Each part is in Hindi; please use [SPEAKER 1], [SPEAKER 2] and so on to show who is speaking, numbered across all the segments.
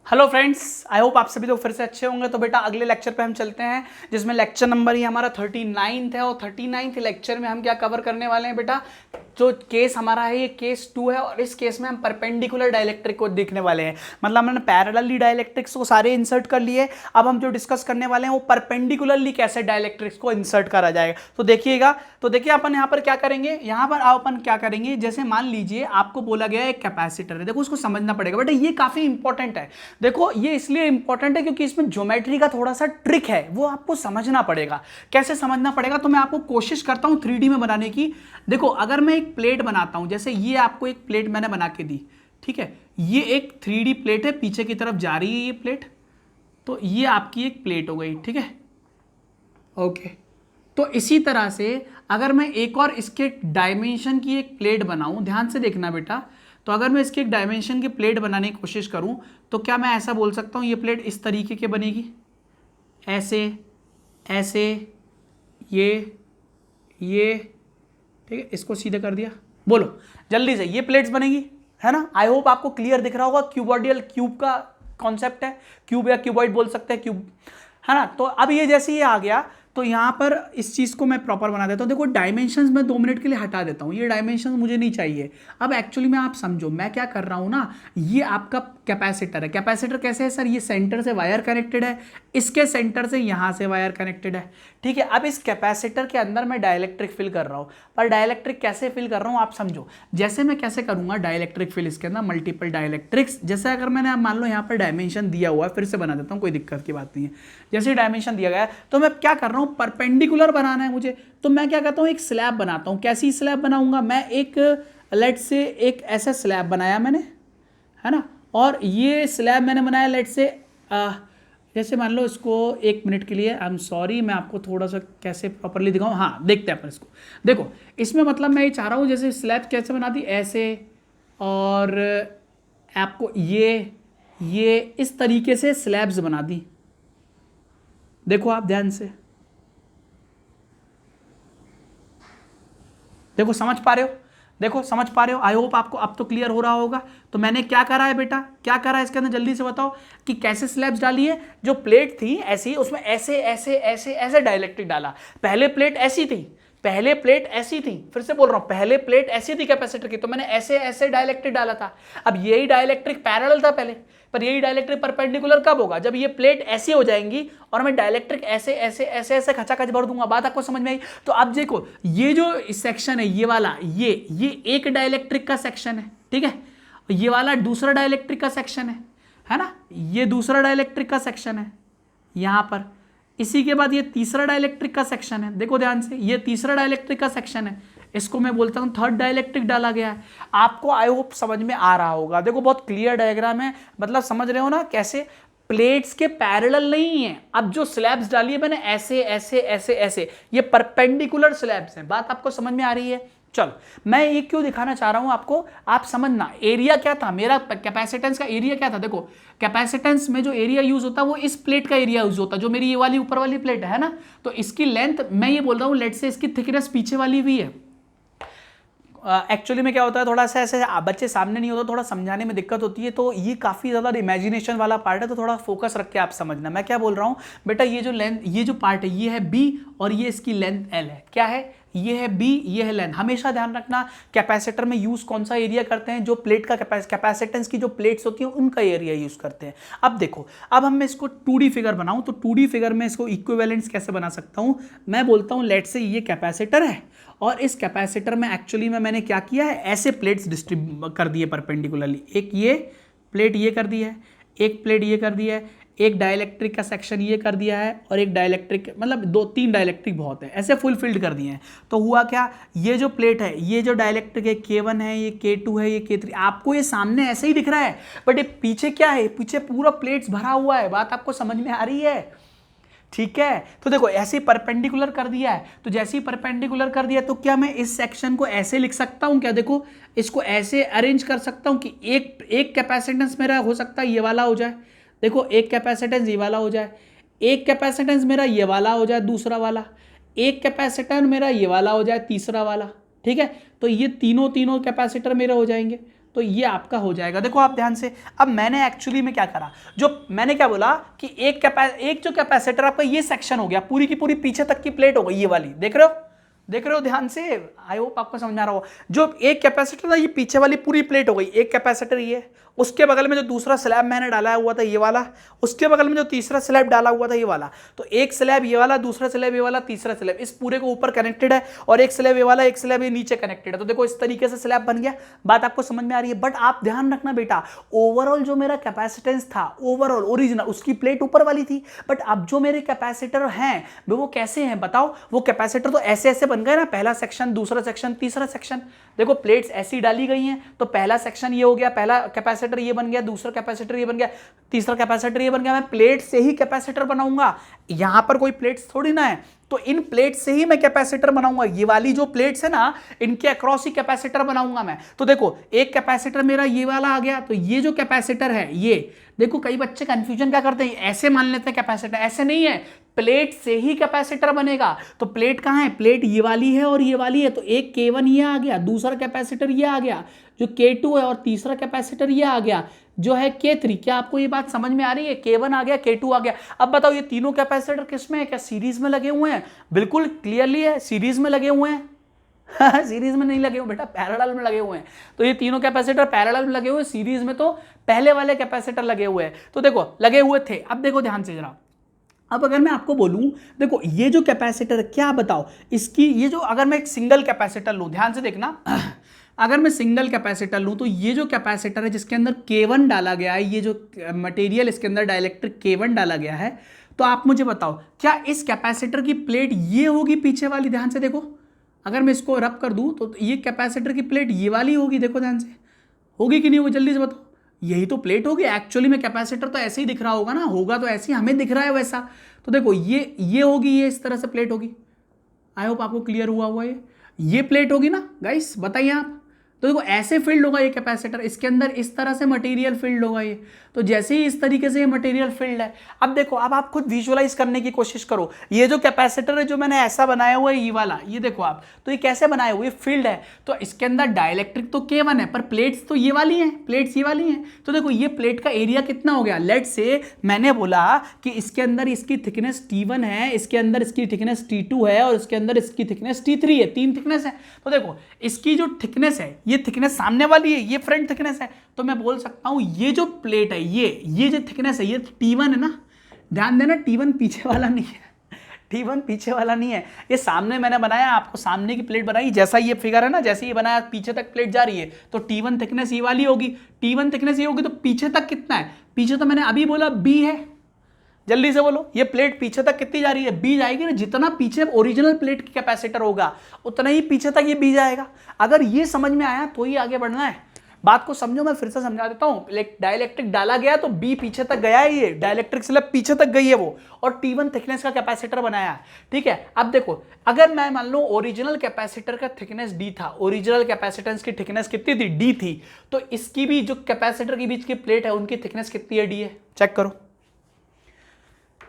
[SPEAKER 1] हेलो फ्रेंड्स, आई होप आप सभी लोग फिर से अच्छे होंगे। तो बेटा अगले लेक्चर पे हम चलते हैं, जिसमें लेक्चर नंबर ही हमारा 39 है। और 39 लेक्चर में हम क्या कवर करने वाले हैं बेटा, जो केस हमारा है ये केस 2 है। और इस केस में हम परपेंडिकुलर डाइलेक्ट्रिक को देखने वाले हैं। मतलब हमने पैरेलली डाइलेक्ट्रिक्स को सारे इंसर्ट कर लिए। अब हम जो डिस्कस करने वाले हैं वो परपेंडिकुलरली कैसे डाइलेक्ट्रिक्स को इंसर्ट करा जाएगा। तो देखिएगा, तो देखिए अपन यहाँ पर क्या करेंगे, यहाँ पर अपन क्या करेंगे, जैसे मान लीजिए आपको बोला गया है एक कैपेसिटर है। देखो उसको समझना पड़ेगा बेटा, ये काफी इंपॉर्टेंट है। देखो ये इसलिए इंपॉर्टेंट है क्योंकि इसमें ज्योमेट्री का थोड़ा सा ट्रिक है, वो आपको समझना पड़ेगा। कैसे समझना पड़ेगा, तो मैं आपको कोशिश करता हूं 3D में बनाने की। देखो अगर मैं एक प्लेट बनाता हूं, जैसे ये आपको एक प्लेट मैंने बना के दी, ठीक है, ये एक 3D प्लेट है, पीछे की तरफ जा रही है ये प्लेट, तो ये आपकी एक प्लेट हो गई, ठीक है, ओके। तो इसी तरह से अगर मैं एक और इसके डायमेंशन की एक प्लेट बनाऊं, ध्यान से देखना बेटा, तो अगर मैं इसके एक डायमेंशन की प्लेट बनाने की कोशिश करूं, तो क्या मैं ऐसा बोल सकता हूं ये प्लेट इस तरीके की बनेगी, ऐसे ऐसे, ये ठीक है, इसको सीधे कर दिया, बोलो जल्दी से, ये प्लेट्स बनेगी, है ना। आई होप आपको क्लियर दिख रहा होगा। क्यूबॉइडल क्यूब का कॉन्सेप्ट है, क्यूब या क्यूबॉइड बोल सकते हैं, क्यूब, है ना। तो अब ये जैसे ये आ गया, तो यहाँ पर इस चीज़ को मैं प्रॉपर बना देता हूँ। देखो डायमेंशंस मैं 2 मिनट के लिए हटा देता हूँ, ये डायमेंशंस मुझे नहीं चाहिए। अब एक्चुअली में आप समझो मैं क्या कर रहा हूँ ना, ये आपका कैपेसिटर है। कैपेसिटर कैसे है सर, ये सेंटर से वायर कनेक्टेड है, इसके सेंटर से यहाँ से वायर कनेक्टेड है, ठीक है। अब इस कैपेसिटर के अंदर मैं डाइलेक्ट्रिक फिल कर रहा हूँ, पर डाइलेक्ट्रिक कैसे फिल कर रहा हूँ आप समझो। जैसे मैं कैसे करूँगा डाइलेक्ट्रिक फिल, इसके अंदर मल्टीपल डाइलेक्ट्रिक्स, जैसे अगर मैंने मान लो यहाँ पर डायमेंशन दिया हुआ है, फिर से बना देता हूँ, कोई दिक्कत की बात नहीं है। जैसे डायमेंशन दिया गया है, तो मैं क्या कर रहा हूँ, परपेंडिकुलर बनाना है मुझे, तो मैं क्या करता हूँ, एक स्लैब बनाता हूँ। कैसी स्लैब बनाऊंगा मैं, एक लेट से एक ऐसा स्लैब बनाया मैंने, है ना, और ये स्लैब मैंने बनाया लेट से जैसे मान लो इसको 1 मिनट के लिए, आई एम सॉरी, मैं आपको थोड़ा सा कैसे प्रॉपरली दिखाऊं, हाँ देखते हैं अपन इसको। देखो इसमें मतलब मैं ये चाह रहा हूँ, जैसे स्लैब कैसे बना दी, ऐसे, और आपको ये इस तरीके से स्लैब्स बना दी। देखो आप ध्यान से देखो, समझ पा रहे हो, देखो समझ पा रहे हो। आई होप आपको अब तो क्लियर हो रहा होगा। तो मैंने क्या करा है बेटा, क्या करा है इसके अंदर, जल्दी से बताओ कि कैसे स्लैब्स डाली है। जो प्लेट थी ऐसी, उसमें ऐसे ऐसे ऐसे ऐसे डाइलेक्ट्रिक डाला। पहले प्लेट ऐसी थी, पहले प्लेट ऐसी थी, फिर से बोल रहा हूं, पहले प्लेट ऐसी थी कैपेसिटर की, तो मैंने ऐसे ऐसे डाइलेक्ट्रिक डाला था। अब यही डाइलेक्ट्रिक पैरेलल था पहले, पर यही डाइलेक्ट्रिक परपेंडिकुलर कब होगा, जब ये प्लेट ऐसी हो जाएंगी और मैं डाइलेक्ट्रिक ऐसे ऐसे ऐसे ऐसे खचाखच भर दूंगा। बात आपको समझ में आई। तो अब देखो ये जो सेक्शन है, ये वाला, ये एक डाइलेक्ट्रिक का सेक्शन है, ठीक है, ये वाला दूसरा डाइलेक्ट्रिक का सेक्शन है ना, ये दूसरा डाइलेक्ट्रिक का सेक्शन है यहां पर। इसी के बाद ये तीसरा डाइलेक्ट्रिक का सेक्शन है, देखो ध्यान से, ये तीसरा डाइलेक्ट्रिक का सेक्शन है, इसको मैं बोलता हूं थर्ड डाइलेक्ट्रिक डाला गया है। आपको आई होप समझ में आ रहा होगा। देखो बहुत क्लियर डायग्राम है, मतलब समझ रहे हो ना कैसे प्लेट्स के पैरेलल नहीं है। अब जो स्लैब्स डाली है मैंने ऐसे ऐसे ऐसे ऐसे, ये परपेंडिकुलर स्लैब्स हैं। बात आपको समझ में आ रही है। चलो मैं ये क्यों दिखाना चाह रहा हूं आपको, आप समझना। एरिया क्या था मेरा, कैपेसिटेंस का एरिया क्या था। देखो कैपेसिटेंस में जो एरिया यूज होता है वो इस प्लेट का एरिया यूज होता है, जो मेरी ये वाली ऊपर वाली प्लेट है ना। तो इसकी लेंथ मैं ये बोल रहा हूं, लेट से इसकी थिकनेस पीछे वाली भी है। एक्चुअली में क्या होता है, थोड़ा सा ऐसे बच्चे सामने नहीं होता, थोड़ा समझाने में दिक्कत होती है, तो ये काफ़ी ज़्यादा इमेजिनेशन वाला पार्ट है, तो थोड़ा फोकस रख के आप समझना। मैं क्या बोल रहा हूँ बेटा, ये जो लेंथ, ये जो पार्ट है ये है बी, और ये इसकी लेंथ एल है। क्या है, ये है बी, ये है लेंथ। हमेशा ध्यान रखना कैपेसिटर में यूज कौन सा एरिया करते हैं, जो प्लेट का कैपेसिटेंस की जो प्लेट्स होती हैं उनका एरिया यूज करते हैं। अब देखो, अब हम मैं इसको 2D फिगर बनाऊं, तो 2D फिगर में इसको इक्विवेलेंट्स कैसे बना सकता हूं। मैं बोलता हूं लेट से ये कैपेसिटर है, और इस कैपेसिटर में एक्चुअली में मैंने क्या किया है, ऐसे प्लेट्स डिस्ट्रीब्यूट कर दिए परपेंडिकुलरली। एक ये प्लेट ये कर दी है, एक प्लेट ये कर दी है, एक डाइलेक्ट्रिक का सेक्शन ये कर दिया है, और एक डाइलेक्ट्रिक, मतलब 2-3 डाइलेक्ट्रिक बहुत है, ऐसे फुलफिल्ड कर दिए हैं। तो हुआ क्या, ये जो प्लेट है, ये जो डाइलेक्ट्रिक है, K1 है, ये K2 है, ये K3, आपको ये सामने ऐसे ही दिख रहा है, बट ये पीछे क्या है, पीछे पूरा प्लेट्स भरा हुआ है। बात आपको समझ में आ रही है, ठीक है। तो देखो ऐसे परपेंडिकुलर कर दिया है, तो जैसे ही परपेंडिकुलर कर दिया, तो क्या मैं इस सेक्शन को ऐसे लिख सकता हूं क्या, देखो इसको ऐसे अरेंज कर सकता हूं कि एक कैपेसिटेंस मेरा हो सकता है ये वाला हो जाए, देखो एक कैपेसिटेंस ये वाला हो जाए, एक कैपेसिटेंस मेरा ये वाला हो जाए, दूसरा वाला, एक कैपेसिटर मेरा ये वाला हो जाए, तीसरा वाला, ठीक है। तो ये तीनों कैपेसिटर मेरे हो जाएंगे। तो ये आपका हो जाएगा। देखो आप ध्यान से, अब मैंने एक्चुअली में क्या करा, जो मैंने क्या बोला कि एक जो कैपेसिटर आपका ये सेक्शन हो गया, पूरी की पूरी पीछे तक की प्लेट हो गई ये वाली, देख रहे हो ध्यान से, आई होप आपको समझ में आ रहा हो। जो एक कैपेसिटर था ये पीछे वाली पूरी प्लेट हो गई, एक कैपेसिटर ये, उसके बगल में जो दूसरा स्लैब मैंने डाला हुआ था ये वाला, उसके बगल में जो तीसरा स्लैब डाला हुआ था ये वाला, तो एक स्लैब ये वाला, दूसरा स्लैब ये वाला, तीसरा स्लैब, इस पूरे को ऊपर कनेक्टेड है, और एक स्लैब ये वाला, एक स्लैब ये नीचे कनेक्टेड है। तो देखो इस तरीके से स्लैब बन गया। बात आपको समझ में आ रही है? बट आप ध्यान रखना बेटा, ओवरऑल जो मेरा कैपेसिटेंस था, ओवरऑल ओरिजिनल, उसकी प्लेट ऊपर वाली थी, बट अब जो मेरे कैपेसिटर हैं वो कैसे हैं बताओ? वो कैपेसिटर तो ऐसे ऐसे बन गए ना, पहला सेक्शन, दूसरा सेक्शन, तीसरा सेक्शन। देखो प्लेट्स ऐसी डाली गई हैं, तो पहला सेक्शन ये हो गया, पहला कैपेसिटर ये बन गया, दूसरा कैपेसिटर ये बन गया, तीसरा कैपेसिटर ये बन गया। मैं प्लेट से ही कैपेसिटर बनाऊंगा, यहां पर कोई प्लेट्स थोड़ी ना है, तो इन प्लेट से ही मैं कैपेसिटर बनाऊंगा। ये वाली जो प्लेट्स है ना, इनके अक्रॉस ही कैपेसिटर बनाऊंगा मैं। तो देखो एक कैपेसिटर मेरा ये वाला आ गया, तो ये जो कैपेसिटर है ये देखो, कई बच्चे कंफ्यूजन क्या करते हैं, ऐसे मान लेते हैं कैपेसिटर, ऐसे नहीं है, प्लेट से ही कैपेसिटर बनेगा। तो प्लेट कहां है? प्लेट ये वाली है और ये वाली है, तो एक K1 ये आ गया, दूसरा कैपेसिटर ये आ गया जो K2 है, और तीसरा कैपेसिटर ये आ गया जो है K3। क्या आपको ये बात समझ में आ रही है? K1 आ गया, K2 आ गया। अब बताओ ये तीनों कैपेसिटर किस में है? क्या सीरीज में लगे हुए हैं? बिल्कुल क्लियरली है, सीरीज में लगे हुए हैं। सीरीज में नहीं लगे हुए बेटा, पैरेलल में लगे हुए हैं। तो ये तीनों कैपेसिटर पैरेलल में लगे हुए, सीरीज में तो पहले वाले कैपेसिटर लगे हुए हैं। तो देखो लगे हुए थे। अब देखो ध्यान से जरा, अब अगर मैं आपको बोलूं, देखो ये जो कैपेसिटर, क्या बताओ इसकी, ये जो, अगर मैं एक सिंगल कैपेसिटर लूं, ध्यान से देखना, अगर मैं सिंगल कैपेसिटर लूं, तो ये जो कैपेसिटर है जिसके अंदर K1 डाला गया है, ये जो मटेरियल इसके अंदर डाइलेक्ट्रिक K1 डाला गया है, तो आप मुझे बताओ क्या इस कैपेसिटर की प्लेट ये होगी पीछे वाली? ध्यान से देखो, अगर मैं इसको रब कर दूं तो ये कैपेसिटर की प्लेट ये वाली होगी, देखो ध्यान से, होगी कि नहीं होगी? जल्दी से बताओ। यही तो प्लेट होगी एक्चुअली में, कैपेसिटर तो ऐसे ही दिख रहा होगा ना, होगा तो ऐसे ही हमें दिख रहा है वैसा। तो देखो ये होगी, ये इस तरह से प्लेट होगी। आई होप आपको क्लियर हुआ हुआ ये प्लेट होगी ना गाइस, बताइए आप। तो देखो ऐसे फील्ड होगा ये कैपेसिटर, इसके अंदर इस तरह से मटेरियल फील्ड होगा ये। तो जैसे ही इस तरीके से ये मटेरियल फील्ड है, अब देखो, अब आप खुद विजुअलाइज करने की कोशिश करो। ये जो कैपेसिटर है जो मैंने ऐसा बनाया हुआ है, ये वाला, ये देखो आप, तो ये कैसे बनाया हुआ? ये फील्ड है, तो इसके अंदर डाइलेक्ट्रिक तो K1 है, पर प्लेट्स तो ये वाली हैं, प्लेट्स ये वाली हैं। तो देखो ये प्लेट का एरिया कितना हो गया? लेट से मैंने बोला कि इसके अंदर इसकी थिकनेस T1 है, इसके अंदर इसकी थिकनेस T2 है, और इसके अंदर इसकी थिकनेस T3 है, 3 थिकनेस है। तो देखो इसकी जो थिकनेस है, ये थिकनेस सामने वाली है, ये फ्रंट थिकनेस है, तो मैं बोल सकता हूं ये जो प्लेट है, ये जो थिकनेस है, ये T1 है ना। ध्यान देना, T1 पीछे वाला नहीं है, T1 पीछे वाला नहीं है, ये सामने मैंने बनाया, आपको सामने की प्लेट बनाई, जैसा ये फिगर है ना, जैसे ये बनाया पीछे तक प्लेट जा रही है, तो T1 थिकनेस ये वाली होगी, T1 थिकनेस ये होगी, तो पीछे तक कितना है? पीछे तो मैंने अभी बोला B है, जल्दी से बोलो, ये प्लेट पीछे तक कितनी जा रही है? B जाएगी ना, जितना पीछे ओरिजिनल प्लेट की कैपेसिटर होगा उतना ही पीछे तक ये B जाएगा। अगर ये समझ में आया तो ही आगे बढ़ना है। बात को समझो, मैं फिर से समझा देता हूं। डाइलेक्ट्रिक डाला गया तो B पीछे तक गया है, ये डाइलेक्ट्रिक स्लैब पीछे तक गई है वो, और T1 थिकनेस का कैपेसिटर बनाया है, ठीक है। अब देखो, अगर मैं मान लो ओरिजिनल कैपेसिटर का थिकनेस D था, ओरिजिनल कैपेसिटेंस की थिकनेस कितनी थी? D थी, तो इसकी भी जो कैपेसिटर के बीच की प्लेट है उनकी थिकनेस कितनी है? D है। चेक करो,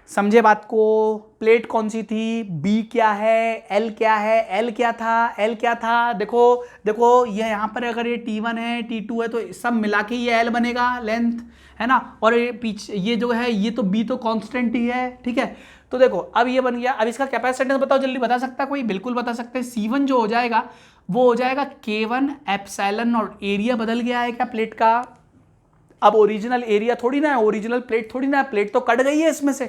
[SPEAKER 1] समझे बात को? प्लेट कौन सी थी? B क्या है? L क्या है? L क्या था? L क्या था? देखो देखो, ये यहाँ पर अगर ये T1 है, T2 है, तो सब मिला के ये L बनेगा, लेंथ है ना। और ये पीछे ये जो है, ये तो B तो कांस्टेंट ही है, ठीक है। तो देखो अब ये बन गया। अब इसका कैपेसिटेंस बताओ, जल्दी बता सकता है कोई? बिल्कुल बता सकते हैं। C1 जो हो जाएगा वो हो जाएगा K1 एप्सिलॉन नॉट। एरिया बदल गया है क्या प्लेट का? अब ओरिजिनल एरिया थोड़ी ना है, ओरिजिनल प्लेट थोड़ी ना है, प्लेट तो कट गई है इसमें से,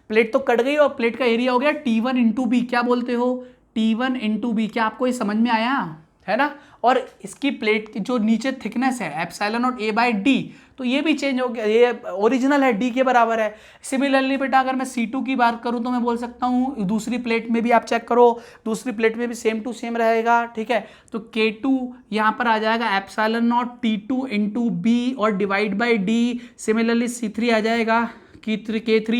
[SPEAKER 1] प्लेट तो कट गई और प्लेट का एरिया हो गया T1 इंटू बी। क्या बोलते हो? T1 into B. क्या आपको ये समझ में आया है ना? और इसकी प्लेट की जो नीचे थिकनेस है epsilon not A by D, तो ये भी चेंज हो गया, ये ओरिजिनल है, D के बराबर है। सिमिलरली बेटा अगर मैं C2 की बात करूं तो मैं बोल सकता हूं दूसरी प्लेट में भी आप चेक करो, दूसरी प्लेट में भी सेम टू सेम रहेगा, ठीक है। तो K2 यहाँ पर आ जाएगा epsilon not T2 into B और divide by D। Similarly C3 आ जाएगा K3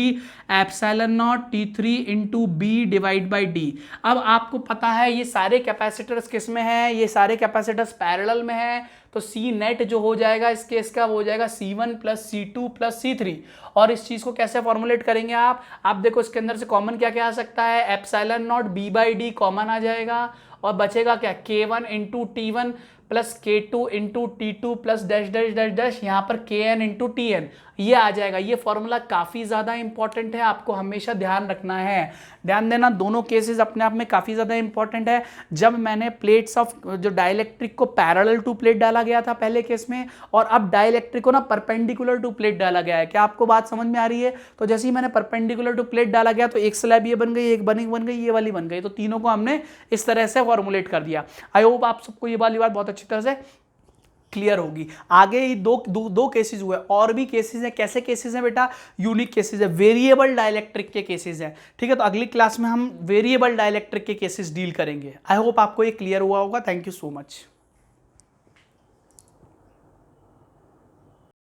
[SPEAKER 1] epsilon not T3 into B divide by D। अब आपको पता है ये सारे कैपेसिटर्स किस में है? ये सारे कैपेसिटर्स पैरेलल में है, तो C नेट जो हो जाएगा इस केस का वो हो जाएगा C1 plus C2 plus C3। और इस चीज़ को कैसे फॉर्मुलेट करेंगे आप देखो इसके अंदर से कॉमन क्या क्या आ सकता है? Epsilon not B by D common आ जाएगा, और बचेगा क्या? K1 into T1 plus K2 into T2 plus dash dash dash dash यहाँ पर Kn इंटू Tn, ये आ जाएगा। ये फॉर्मूला काफ़ी ज़्यादा इंपॉर्टेंट है, आपको हमेशा ध्यान रखना है। ध्यान देना, दोनों केसेस अपने आप में काफ़ी ज़्यादा इंपॉर्टेंट है। जब मैंने प्लेट्स ऑफ जो डाइलेक्ट्रिक को पैरेलल टू प्लेट डाला गया था पहले केस में, और अब डाइलेक्ट्रिक को ना परपेंडिकुलर टू प्लेट डाला गया है। क्या आपको बात समझ में आ रही है? तो जैसे ही मैंने परपेंडिकुलर टू प्लेट डाला गया तो एक स्लैब ये बन गई, एक बन गई, ये वाली बन गई। तो तीनों को हमने इस तरह से फॉर्मुलेट कर दिया। आई होप आप सबको ये वाली बात बहुत अच्छी तरह से क्लियर होगी। आगे ही दो केसेस हुए, और भी केसेस हैं। कैसे केसेस हैं बेटा? यूनिक केसेस है, वेरिएबल डाइलेक्ट्रिक के केसेस हैं। ठीक है, तो अगली क्लास में हम वेरिएबल डाइलेक्ट्रिक के केसेस डील करेंगे। आई होप आपको ये क्लियर हुआ होगा। Thank you so much.